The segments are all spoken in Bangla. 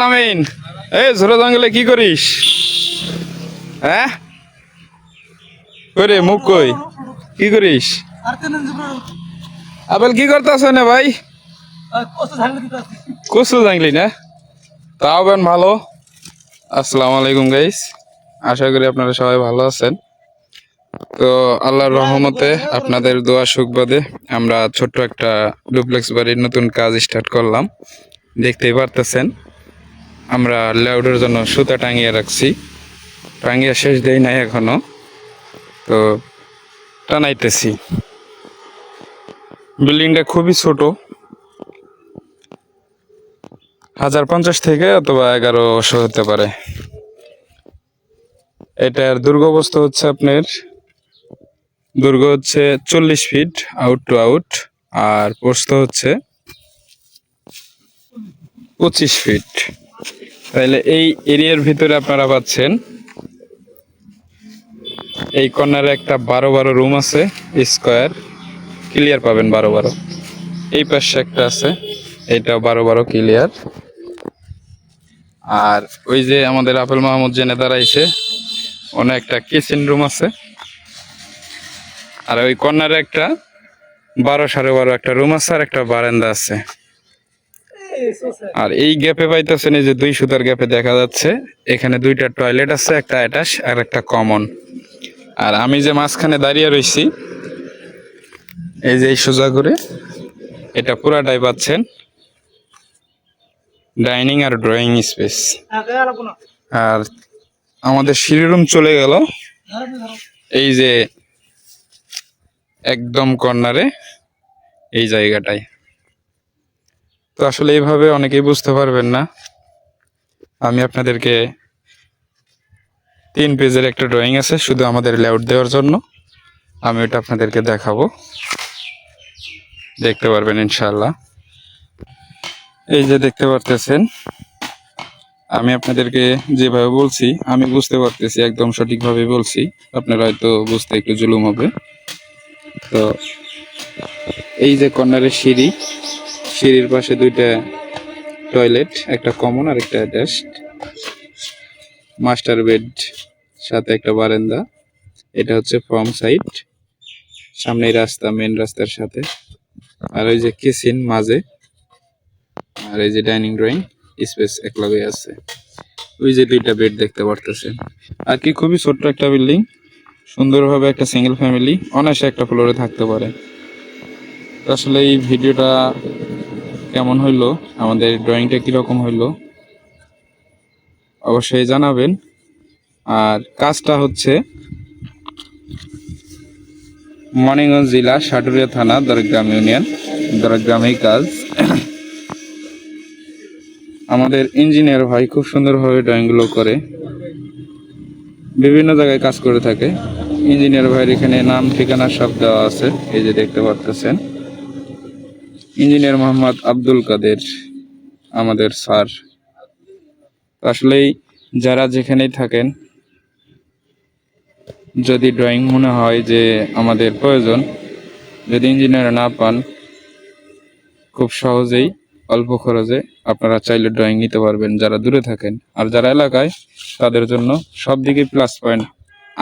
আলামিন, এই ঝোড়ো জঙ্গলে কি করিস? হ্যাঁ করে মুখ কই, কি করিস? আপেল কি করতেছ না ভাই? কচু জাংলি না? তাও বেন ভালো। আসসালামু আলাইকুম গাইস, আশা করি আপনারা সবাই ভালো আছেন। তো আল্লাহর রহমতে আপনাদের দোয়া সুখবাদে আমরা ছোট্ট একটা ডুপ্লেক্স বাড়ির নতুন কাজ স্টার্ট করলাম। দেখতেই পারতেছেন আমরা লেআউটের জন্য সুতা টাঙিয়ে রাখছি, টাঙিয়ে শেষ দেই নাই এখনো, তো টানাইতেছি। বিল্ডিংটা খুবই ছোট, 1050 থেকে অথবা 1100 হতে পারে। এটার দুর্গবস্থা হচ্ছে আপনার দৈর্ঘ্য হচ্ছে 40 ফিট আউট টু আউট, আর প্রস্থ হচ্ছে 25 ফিট। তাহলে এই এরিয়ার ভিতরে আপনারা পাচ্ছেন এই কর্নারে একটা 12 রুম আছে, স্কোয়ার ক্লিয়ার পাবেন 12। এই পাশে একটা আছে, এইটাও 12 ক্লিয়ার। আর ওই যে আমাদের আপেল মাহমুদ জেনে দাঁড়াইছে, অনেক একটা কিচেন রুম আছে। আর ওই কর্নারে একটা 12.5 একটা রুম আছে, আর একটা বারান্দা আছে। আর এই গ্যাপে পাইতেছেন এই যে 2 সুতার গ্যাপে দেখা যাচ্ছে এখানে 2টা টয়লেট আছে, একটা অ্যাটাচ আর একটা কমন। আর আমি যে মাঝখানে দাঁড়িয়ে রয়েছি, এই যে এই সোজা করে এটা পুরাটাই পাচ্ছেন ডাইনিং আর ড্রয়িং স্পেস। আর আমাদের সিঁড়ি রুম চলে গেল এই যে একদম কর্নারে এই জায়গাটায়। তো আসলে এইভাবে অনেকেই বুঝতে পারবেন না, আমি আপনাদেরকে 3 পেজের একটা ড্রয়িং আছে শুধু আমাদের লেআউট দেওয়ার জন্য, আমি ওটা আপনাদেরকে দেখাবো, দেখতে পারবেন ইনশাআল্লাহ। এই যে দেখতে পারতেছেন, আমি আপনাদেরকে যেভাবে বলছি আমি বুঝতে পারতেছি, একদম সঠিকভাবে বলছি, আপনারা হয়তো বুঝতে একটু জুলুম হবে। তো এই যে কর্নারের সিঁড়ি, সিঁড়ির পাশে 2টা টয়লেট, একটা কমন আর একটা অ্যাটাচড, মাস্টার বেড সাথে একটা বারান্দা। এটা হচ্ছে ফ্রম সাইড, সামনেই রাস্তা, মেন রাস্তার সাথে। আর ওই যে কিচেন মাঝে, আর এই যে ডাইনিং ড্রয়িং স্পেস একলগে আছে। ওই যে 2টা বেড দেখতে পারতেছেন। আর কি খুবই ছোট্ট একটা বিল্ডিং, সুন্দরভাবে একটা সিঙ্গেল ফ্যামিলি অনায়াসে একটা ফ্লোরে থাকতে পারে। আসলে এই ভিডিওটা কেমন হইলো, আমাদের ড্রয়িংটা কীরকম হইলো অবশ্যই জানাবেন। আর কাজটা হচ্ছে মানিকগঞ্জ জেলা সাটুরিয়া থানা দরগ্রাম ইউনিয়ন, দরগ্রামেই কাজ। আমাদের ইঞ্জিনিয়ার ভাই খুব সুন্দরভাবে ড্রয়িংগুলো করে, বিভিন্ন জায়গায় কাজ করে থাকে। ইঞ্জিনিয়ার ভাইয়ের এখানে নাম ঠিকানা সব দেওয়া আছে, এই যে দেখতে পাচ্ছেন। ইঞ্জিনিয়ার মোহাম্মদ আব্দুল কাদের আমাদের স্যার। আসলেই যারা যেখানেই থাকেন, যদি ড্রয়িং মনে হয় যে আমাদের প্রয়োজন, যদি ইঞ্জিনিয়ার না পান, খুব সহজেই অল্প খরচে আপনারা চাইলে ড্রয়িং নিতে পারবেন যারা দূরে থাকেন। আর যারা এলাকায়, তাদের জন্য সব দিকে প্লাস পয়েন্ট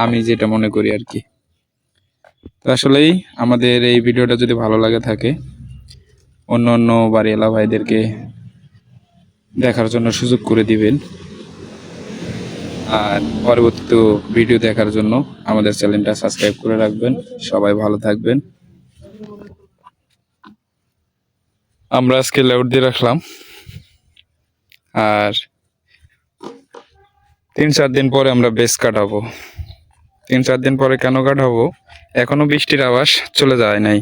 আমি যেটা মনে করি আর কি। তো আসলেই আমাদের এই ভিডিওটা যদি ভালো লাগে থাকে, অন্য অন্য বাড়িওয়ালা ভাইদেরকে দেখার জন্য সুযোগ করে দিবেন। আর পরবর্তী ভিডিও দেখার জন্য আমাদের চ্যানেলটা সাবস্ক্রাইব করে রাখবেন। সবাই ভালো থাকবেন। আমরা আজকে লেআউট দিয়ে রাখলাম, আর 3-4 দিন পরে আমরা বেস কাটাবো। 3-4 দিন পরে কেন কাটাবো, এখনো বৃষ্টির আভাস চলে যায় নাই,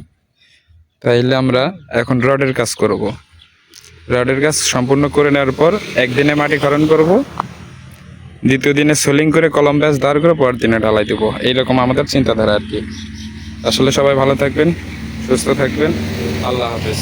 তাইলে আমরা এখন রডের কাজ করব। রডের কাজ সম্পূর্ণ করে নেওয়ার পর একদিনে মাটি খনন করব, দ্বিতীয় দিনে সোলিং করে কলম ব্যাস দাঁড় করে পরের দিনে ঢালাই দেবো। এইরকম আমাদের চিন্তাধারা আর কি। আসলে সবাই ভালো থাকবেন, সুস্থ থাকবেন। আল্লাহ হাফেজ।